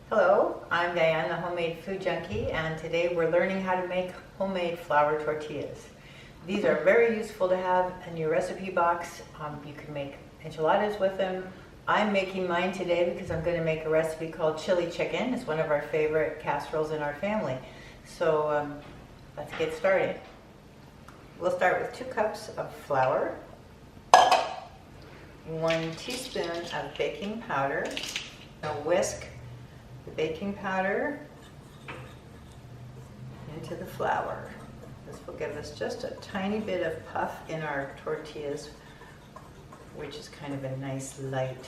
Hello, I'm Diane, the homemade food junkie, and today we're learning how to make homemade flour tortillas. These are very useful to have in your recipe box. You can make enchiladas with them. I'm making mine today because I'm going to make a recipe called chili chicken. It's one of our favorite casseroles in our family. So let's get started. We'll start with 2 cups of flour, 1 teaspoon of baking powder. Now whisk the baking powder into the flour. This will give us just a tiny bit of puff in our tortillas, which is kind of a nice light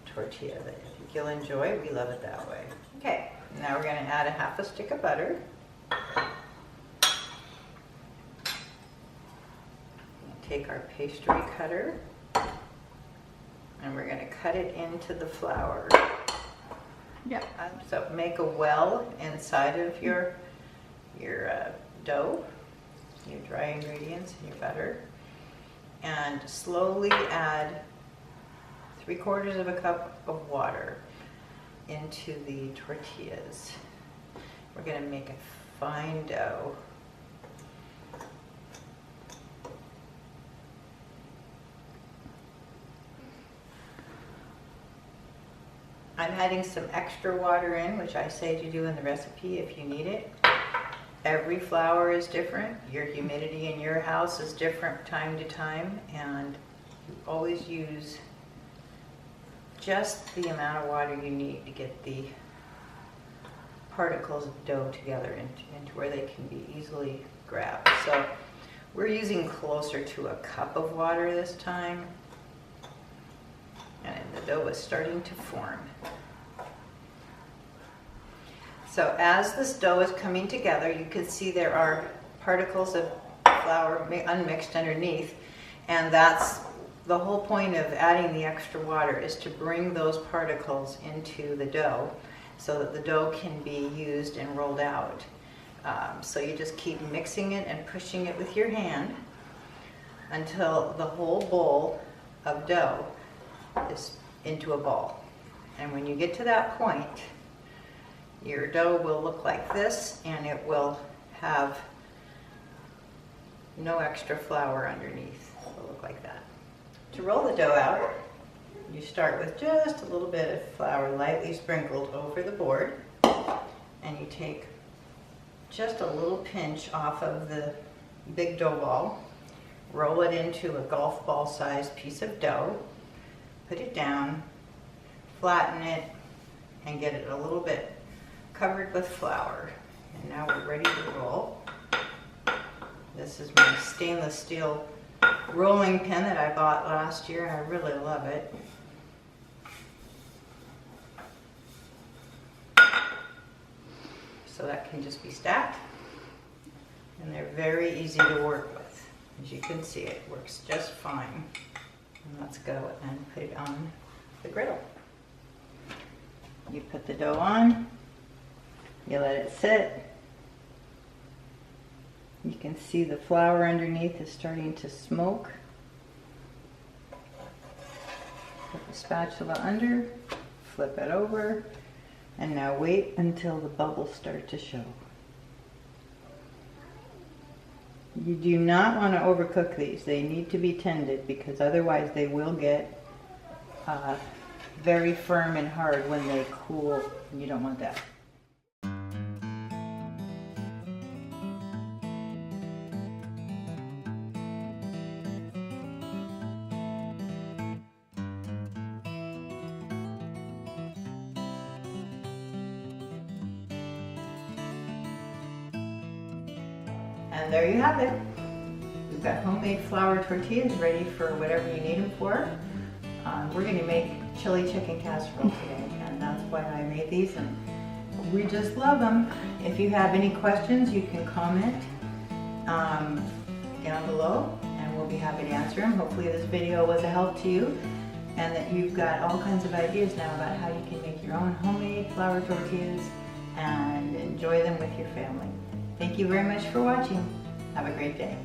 tortilla that I think you'll enjoy. We love it that way. Okay, now we're going to add a 1/2 stick of butter. Take our pastry cutter and we're going to cut it into the flour. Yeah. So make a well inside of your dough, your dry ingredients and your butter, and slowly add 3/4 cup of water into the tortillas. We're going to make a fine dough. I'm adding some extra water in, which I say to do in the recipe if you need it. Every flour is different. Your humidity in your house is different time to time, and you always use just the amount of water you need to get the particles of dough together into where they can be easily grabbed. So we're using closer to 1 cup of water this time. And the dough is starting to form. So as this dough is coming together, you can see there are particles of flour unmixed underneath, and that's the whole point of adding the extra water, is to bring those particles into the dough so that the dough can be used and rolled out. So you just keep mixing it and pushing it with your hand until the whole bowl of dough is into a ball. And when you get to that point, your dough will look like this, and it will have no extra flour underneath. It will look like that. To roll the dough out, you start with just a little bit of flour lightly sprinkled over the board, and you take just a little pinch off of the big dough ball, roll it into a golf ball sized piece of dough, put it down, flatten it, and get it a little bit covered with flour. And now we're ready to roll. This is my stainless steel rolling pin that I bought last year, and I really love it. So that can just be stacked, and they're very easy to work with. As you can see, it works just fine. And let's go and put it on the griddle. You put the dough on, you let it sit. You can see the flour underneath is starting to smoke. Put the spatula under, flip it over, and now wait until the bubbles start to show. You do not want to overcook these. They need to be tended, because otherwise they will get very firm and hard when they cool. You don't want that. And there you have it. We've got homemade flour tortillas ready for whatever you need them for. We're going to make chili chicken casserole today, and that's why I made these, and we just love them. If you have any questions, you can comment down below, and we'll be happy to answer them. Hopefully this video was a help to you, and that you've got all kinds of ideas now about how you can make your own homemade flour tortillas and enjoy them with your family. Thank you very much for watching. Have a great day.